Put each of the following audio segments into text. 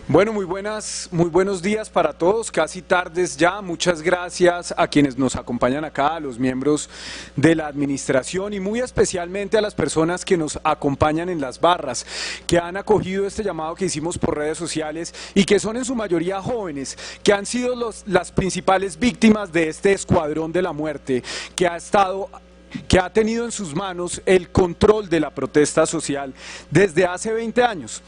Bueno, muy buenos días para todos, casi tardes ya. Muchas gracias a quienes nos acompañan acá, a los miembros de la administración y muy especialmente a las personas que nos acompañan en las barras, que han acogido este llamado que hicimos por redes sociales y que son en su mayoría jóvenes, que han sido las principales víctimas de este escuadrón de la muerte, que ha tenido en sus manos el control de la protesta social desde hace 20 años.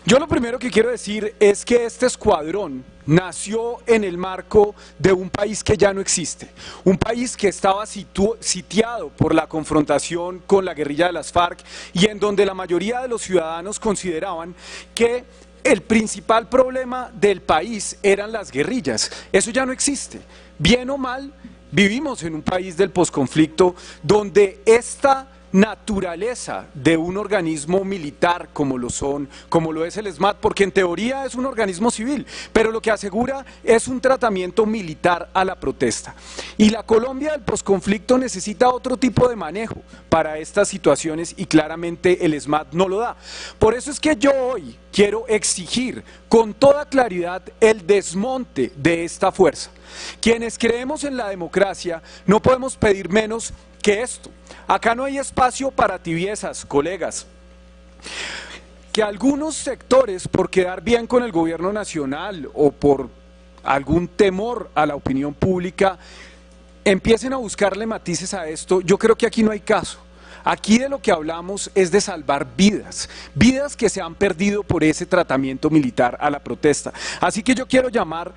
Yo lo primero que quiero decir es que este escuadrón nació en el marco de un país que ya no existe, un país que estaba sitiado por la confrontación con la guerrilla de las FARC y en donde la mayoría de los ciudadanos consideraban que el principal problema del país eran las guerrillas. Eso ya no existe. Bien o mal, vivimos en un país del posconflicto donde esta naturaleza de un organismo militar como lo es el ESMAD, porque en teoría es un organismo civil, pero lo que asegura es un tratamiento militar a la protesta. Y la Colombia del posconflicto necesita otro tipo de manejo para estas situaciones y claramente el ESMAD no lo da. Por eso es que yo hoy quiero exigir con toda claridad el desmonte de esta fuerza. Quienes creemos en la democracia no podemos pedir menos que esto. Acá no hay espacio para tibiezas, colegas. Que algunos sectores, por quedar bien con el gobierno nacional o por algún temor a la opinión pública, empiecen a buscarle matices a esto, yo creo que aquí no hay caso. Aquí de lo que hablamos es de salvar vidas, vidas que se han perdido por ese tratamiento militar a la protesta. Así que yo quiero llamar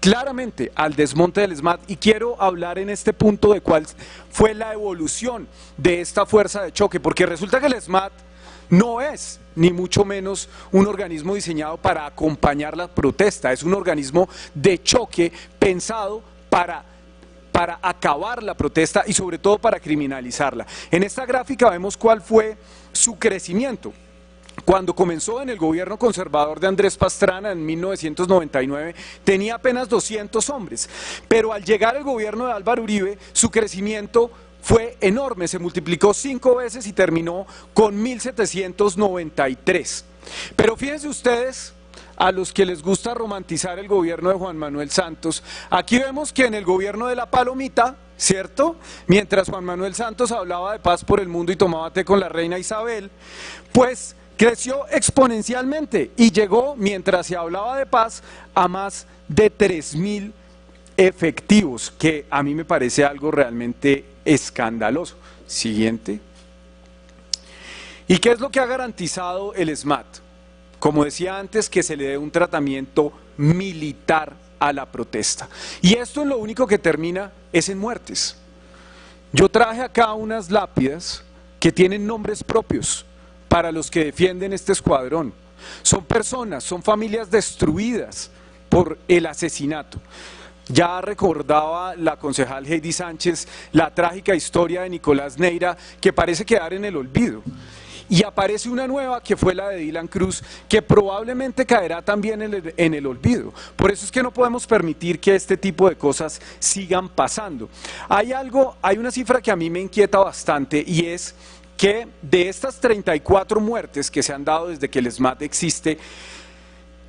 claramente al desmonte del ESMAD y quiero hablar en este punto de cuál fue la evolución de esta fuerza de choque, porque resulta que el ESMAD no es ni mucho menos un organismo diseñado para acompañar la protesta, es un organismo de choque pensado para acabar la protesta y sobre todo para criminalizarla. En esta gráfica vemos cuál fue su crecimiento. Cuando comenzó en el gobierno conservador de Andrés Pastrana en 1999, tenía apenas 200 hombres, pero al llegar el gobierno de Álvaro Uribe, su crecimiento fue enorme, se multiplicó 5 veces y terminó con 1.793. Pero fíjense ustedes, a los que les gusta romantizar el gobierno de Juan Manuel Santos, aquí vemos que en el gobierno de la palomita, ¿cierto? Mientras Juan Manuel Santos hablaba de paz por el mundo y tomaba té con la reina Isabel, pues creció exponencialmente y llegó, mientras se hablaba de paz, a más de 3.000 efectivos, que a mí me parece algo realmente escandaloso. Siguiente. ¿Y qué es lo que ha garantizado el ESMAD? Como decía antes, que se le dé un tratamiento militar a la protesta. Y esto en lo único que termina es en muertes. Yo traje acá unas lápidas que tienen nombres propios para los que defienden este escuadrón. Son personas, son familias destruidas por el asesinato. Ya recordaba la concejal Heidi Sánchez la trágica historia de Nicolás Neira, que parece quedar en el olvido. Y aparece una nueva, que fue la de Dylan Cruz, que probablemente caerá también en el olvido. Por eso es que no podemos permitir que este tipo de cosas sigan pasando. Hay una cifra que a mí me inquieta bastante, y es que de estas 34 muertes que se han dado desde que el ESMAD existe,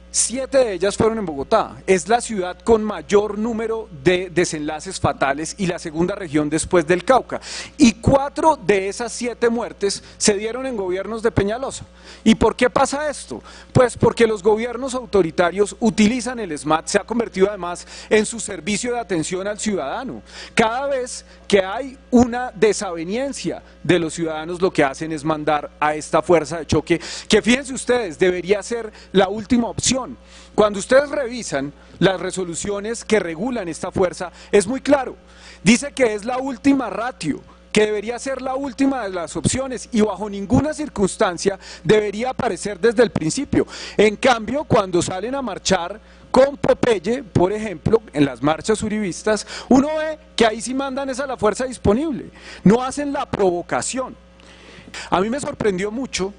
7 de ellas fueron en Bogotá. Es la ciudad con mayor número de desenlaces fatales y la segunda región después del Cauca. Y 4 de esas 7 muertes se dieron en gobiernos de Peñalosa. ¿Y por qué pasa esto? Pues porque los gobiernos autoritarios utilizan el ESMAD, se ha convertido además en su servicio de atención al ciudadano. Cada vez que hay una desaveniencia de los ciudadanos, lo que hacen es mandar a esta fuerza de choque, que fíjense ustedes, debería ser la última opción. Cuando ustedes revisan las resoluciones que regulan esta fuerza, es muy claro. Dice que es la última ratio, que debería ser la última de las opciones y bajo ninguna circunstancia debería aparecer desde el principio. En cambio, cuando salen a marchar con Popeye, por ejemplo, en las marchas uribistas, uno ve que ahí sí mandan esa la fuerza disponible, no hacen la provocación. A mí me sorprendió mucho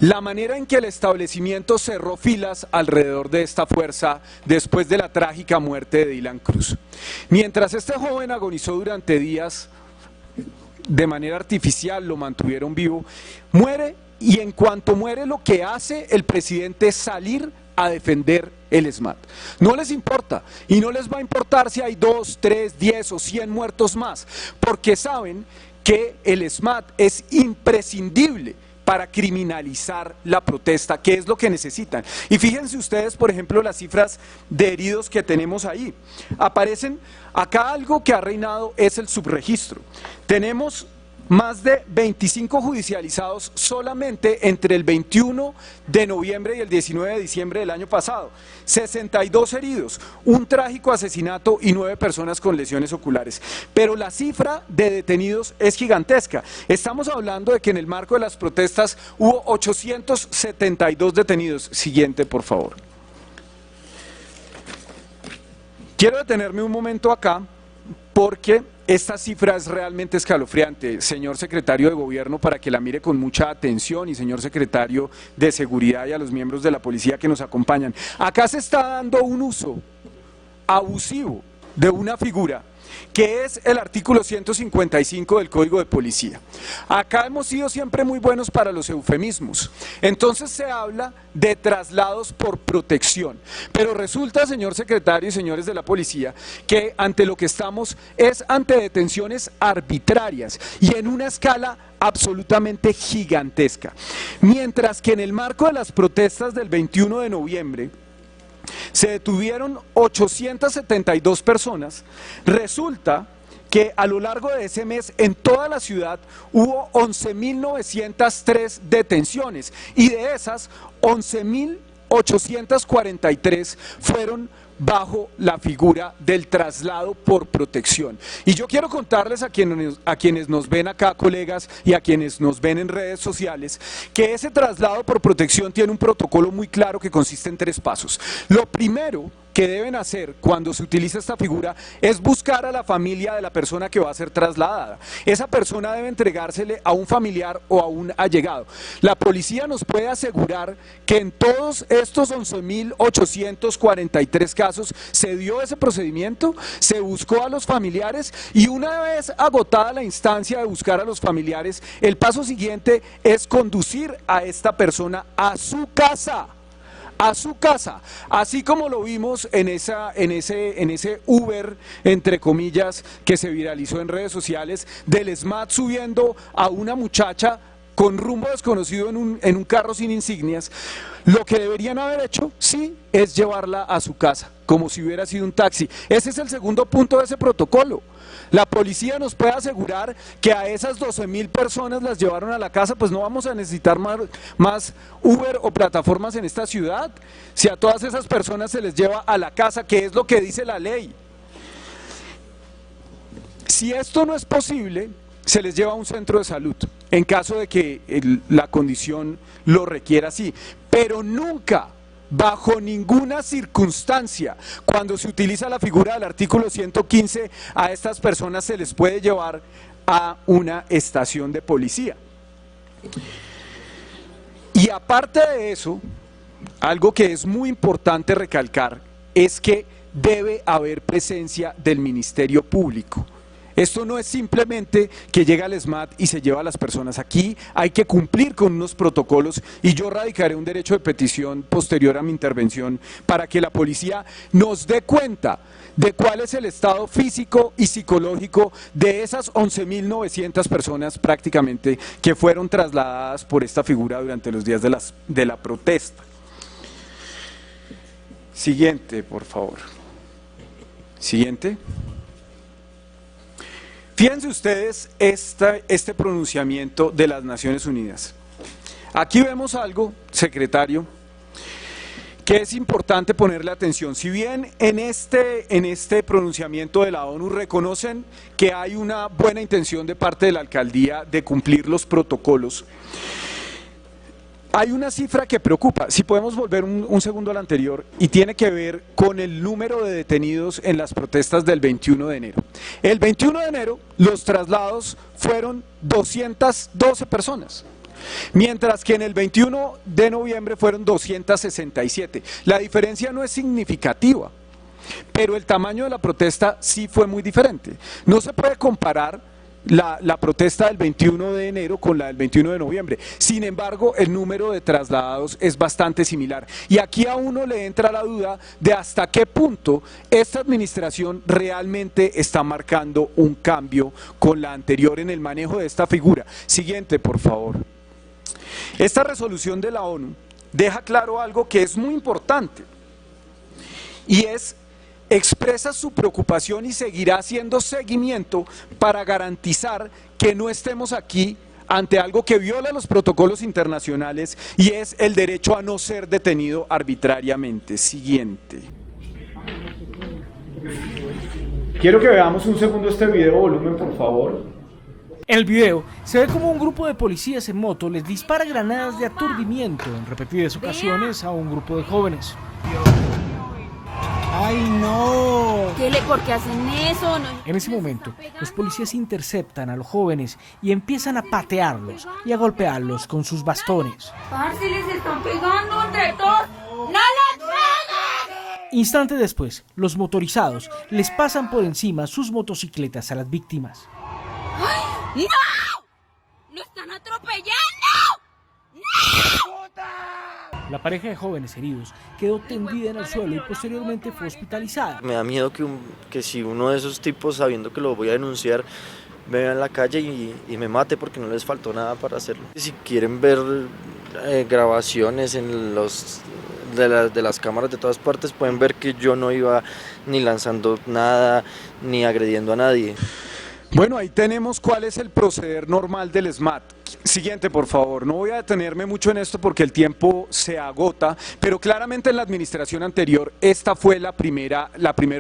la manera en que el establecimiento cerró filas alrededor de esta fuerza después de la trágica muerte de Dylan Cruz. Mientras este joven agonizó durante días, de manera artificial lo mantuvieron vivo, muere y en cuanto muere lo que hace el presidente es salir a defender el ESMAD. No les importa y no les va a importar si hay 2, 3, 10 o 100 muertos más, porque saben que el ESMAD es imprescindible para criminalizar la protesta, que es lo que necesitan. Y fíjense ustedes, por ejemplo, las cifras de heridos que tenemos ahí. Aparecen, acá algo que ha reinado es el subregistro. Tenemos más de 25 judicializados solamente entre el 21 de noviembre y el 19 de diciembre del año pasado, 62 heridos, un trágico asesinato y 9 personas con lesiones oculares. Pero la cifra de detenidos es gigantesca. Estamos hablando de que en el marco de las protestas hubo 872 detenidos. Siguiente, por favor. Quiero detenerme un momento acá porque esta cifra es realmente escalofriante, señor secretario de Gobierno, para que la mire con mucha atención, y señor secretario de Seguridad y a los miembros de la policía que nos acompañan. Acá se está dando un uso abusivo de una figura que es el artículo 155 del Código de Policía. Acá hemos sido siempre muy buenos para los eufemismos. Entonces se habla de traslados por protección. Pero resulta, señor secretario y señores de la policía, que ante lo que estamos es ante detenciones arbitrarias y en una escala absolutamente gigantesca. Mientras que en el marco de las protestas del 21 de noviembre, se detuvieron 872 personas, resulta que a lo largo de ese mes en toda la ciudad hubo 11.903 detenciones y de esas 11.843 fueron bajo la figura del traslado por protección. Y yo quiero contarles a quienes nos ven acá, colegas, y a quienes nos ven en redes sociales, que ese traslado por protección tiene un protocolo muy claro que consiste en 3 pasos. Lo primero que deben hacer cuando se utiliza esta figura es buscar a la familia de la persona que va a ser trasladada. Esa persona debe entregársele a un familiar o a un allegado. La policía nos puede asegurar que en todos estos 11.843 casos se dio ese procedimiento, se buscó a los familiares y una vez agotada la instancia de buscar a los familiares, el paso siguiente es conducir a esta persona a su casa. Así como lo vimos en ese Uber, entre comillas, que se viralizó en redes sociales, del ESMAD subiendo a una muchacha con rumbo desconocido en un carro sin insignias. Lo que deberían haber hecho, sí, es llevarla a su casa, como si hubiera sido un taxi. Ese es el segundo punto de ese protocolo. La policía nos puede asegurar que a esas 12.000 personas las llevaron a la casa, pues no vamos a necesitar más Uber o plataformas en esta ciudad. Si a todas esas personas se les lleva a la casa, que es lo que dice la ley. Si esto no es posible, se les lleva a un centro de salud, en caso de que la condición lo requiera así, pero nunca, bajo ninguna circunstancia, cuando se utiliza la figura del artículo 115, a estas personas se les puede llevar a una estación de policía. Y aparte de eso, algo que es muy importante recalcar es que debe haber presencia del Ministerio Público. Esto no es simplemente que llega el ESMAD y se lleva a las personas. Aquí hay que cumplir con unos protocolos y yo radicaré un derecho de petición posterior a mi intervención para que la policía nos dé cuenta de cuál es el estado físico y psicológico de esas 11.900 personas prácticamente que fueron trasladadas por esta figura durante los días de la protesta. Siguiente, por favor. Siguiente. Fíjense ustedes este pronunciamiento de las Naciones Unidas. Aquí vemos algo, secretario, que es importante ponerle atención. Si bien en este pronunciamiento de la ONU reconocen que hay una buena intención de parte de la alcaldía de cumplir los protocolos, hay una cifra que preocupa. Si podemos volver un segundo al anterior, y tiene que ver con el número de detenidos en las protestas del 21 de enero. El 21 de enero los traslados fueron 212 personas, mientras que en el 21 de noviembre fueron 267. La diferencia no es significativa, pero el tamaño de la protesta sí fue muy diferente. No se puede comparar la protesta del 21 de enero con la del 21 de noviembre. Sin embargo, el número de trasladados es bastante similar. Y aquí a uno le entra la duda de hasta qué punto esta administración realmente está marcando un cambio con la anterior en el manejo de esta figura. Siguiente, por favor. Esta resolución de la ONU deja claro algo que es muy importante y expresa su preocupación y seguirá haciendo seguimiento para garantizar que no estemos aquí ante algo que viola los protocolos internacionales y es el derecho a no ser detenido arbitrariamente. Siguiente. Quiero que veamos un segundo este video, volumen por favor. En el video se ve como un grupo de policías en moto les dispara granadas de aturdimiento en repetidas ocasiones a un grupo de jóvenes. ¡Ay, no! ¿Por qué hacen eso? No. En ese momento, los policías interceptan a los jóvenes y empiezan a patearlos y a golpearlos con sus bastones. Parce, les están pegando entre todos. ¡No les peguen! Instante después, los motorizados les pasan por encima sus motocicletas a las víctimas. ¡Ay! ¡No! ¡Lo están atropellando! ¡No! La pareja de jóvenes heridos quedó tendida en el suelo y posteriormente fue hospitalizada. Me da miedo que si uno de esos tipos, sabiendo que lo voy a denunciar, me vea en la calle y me mate porque no les faltó nada para hacerlo. Si quieren ver grabaciones en de las cámaras de todas partes, pueden ver que yo no iba ni lanzando nada, ni agrediendo a nadie. Bueno, ahí tenemos cuál es el proceder normal del SMAT. Siguiente, por favor. No voy a detenerme mucho en esto porque el tiempo se agota, pero claramente en la administración anterior esta fue la primera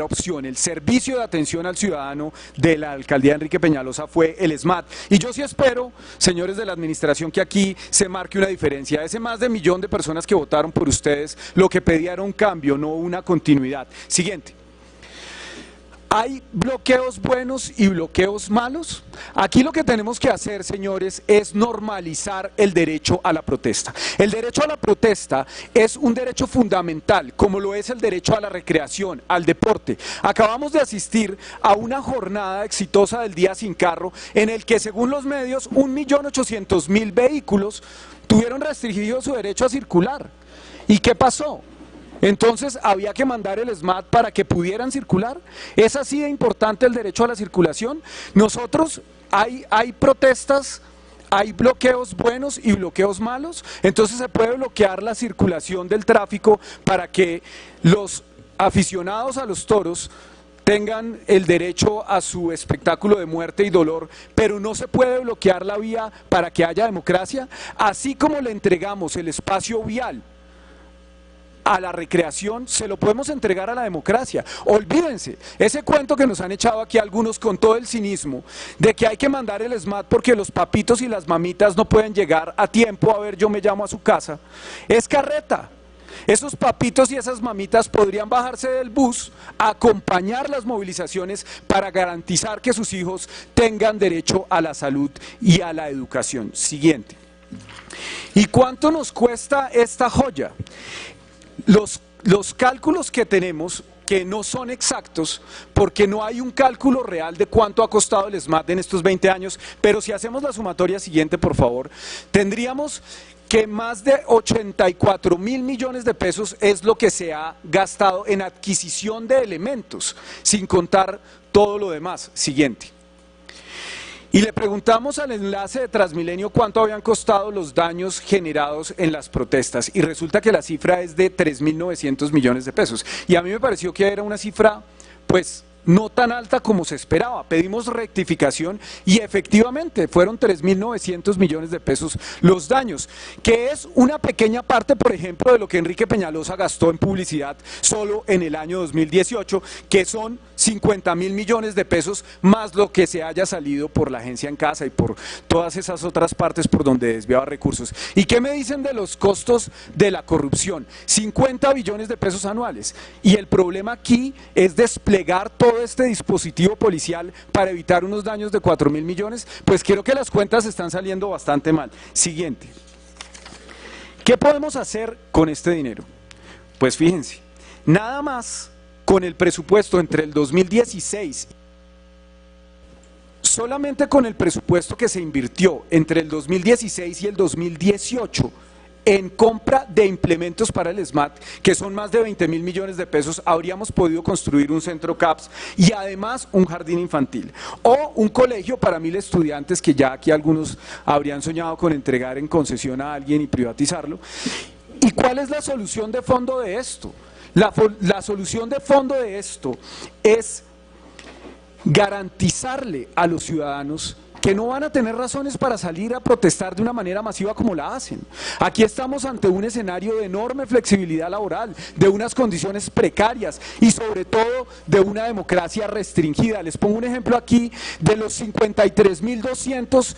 opción. El servicio de atención al ciudadano de la alcaldía Enrique Peñalosa fue el SMAT. Y yo sí espero, señores de la administración, que aquí se marque una diferencia. Ese más de 1 millón de personas que votaron por ustedes, lo que pedía era un cambio, no una continuidad. Siguiente. ¿Hay bloqueos buenos y bloqueos malos? Aquí lo que tenemos que hacer, señores, es normalizar el derecho a la protesta. El derecho a la protesta es un derecho fundamental, como lo es el derecho a la recreación, al deporte. Acabamos de asistir a una jornada exitosa del Día Sin Carro, en el que, según los medios, 1.800.000 vehículos tuvieron restringido su derecho a circular. ¿Y qué pasó? Entonces había que mandar el SMAT para que pudieran circular. ¿Es así de importante el derecho a la circulación? Nosotros, hay protestas, hay bloqueos buenos y bloqueos malos, entonces se puede bloquear la circulación del tráfico para que los aficionados a los toros tengan el derecho a su espectáculo de muerte y dolor, pero no se puede bloquear la vía para que haya democracia. Así como le entregamos el espacio vial a la recreación, se lo podemos entregar a la democracia. Olvídense, ese cuento que nos han echado aquí algunos con todo el cinismo, de que hay que mandar el SMAT porque los papitos y las mamitas no pueden llegar a tiempo a ver Yo Me Llamo a su casa, es carreta. Esos papitos y esas mamitas podrían bajarse del bus, acompañar las movilizaciones para garantizar que sus hijos tengan derecho a la salud y a la educación. Siguiente. ¿Y cuánto nos cuesta esta joya? Los cálculos que tenemos, que no son exactos, porque no hay un cálculo real de cuánto ha costado el SMAT en estos 20 años, pero si hacemos la sumatoria siguiente, por favor, tendríamos que más de 84.000 millones de pesos es lo que se ha gastado en adquisición de elementos, sin contar todo lo demás. Siguiente. Y le preguntamos al enlace de Transmilenio cuánto habían costado los daños generados en las protestas y resulta que la cifra es de 3.900 millones de pesos. Y a mí me pareció que era una cifra, pues, no tan alta como se esperaba. Pedimos rectificación y efectivamente fueron 3.900 millones de pesos los daños, que es una pequeña parte, por ejemplo, de lo que Enrique Peñalosa gastó en publicidad solo en el año 2018, que son 50.000 millones de pesos más lo que se haya salido por la agencia en casa y por todas esas otras partes por donde desviaba recursos. ¿Y qué me dicen de los costos de la corrupción? 50 billones de pesos anuales. Y el problema aquí es desplegar todo este dispositivo policial para evitar unos daños de 4.000 millones, pues creo que las cuentas están saliendo bastante mal. Siguiente. ¿Qué podemos hacer con este dinero? Pues fíjense, nada más con el presupuesto entre el 2016 Solamente con el presupuesto que se invirtió entre el 2016 y el 2018 en compra de implementos para el SMAT, que son más de 20.000 millones de pesos, habríamos podido construir un centro CAPS y además un jardín infantil o un colegio para 1.000 estudiantes que ya aquí algunos habrían soñado con entregar en concesión a alguien y privatizarlo. ¿Y cuál es la solución de fondo de esto? La solución de fondo de esto es garantizarle a los ciudadanos que no van a tener razones para salir a protestar de una manera masiva como la hacen. Aquí estamos ante un escenario de enorme flexibilidad laboral, de unas condiciones precarias y sobre todo de una democracia restringida. Les pongo un ejemplo aquí de los 53.200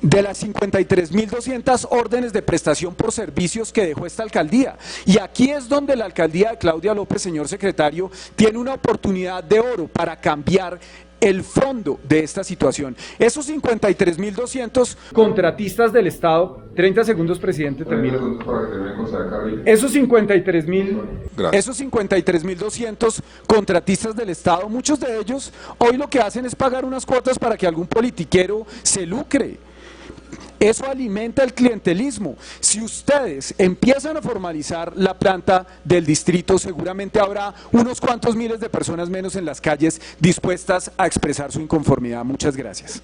de las 53.200 órdenes de prestación por servicios que dejó esta alcaldía. Y aquí es donde la alcaldía de Claudia López, señor secretario, tiene una oportunidad de oro para cambiar el fondo de esta situación. Esos 53.200 contratistas del Estado, 30 segundos, presidente, termino. Esos 53.200 contratistas del Estado, muchos de ellos hoy lo que hacen es pagar unas cuotas para que algún politiquero se lucre. Eso alimenta el clientelismo. Si ustedes empiezan a formalizar la planta del distrito, seguramente habrá unos cuantos miles de personas menos en las calles dispuestas a expresar su inconformidad. Muchas gracias.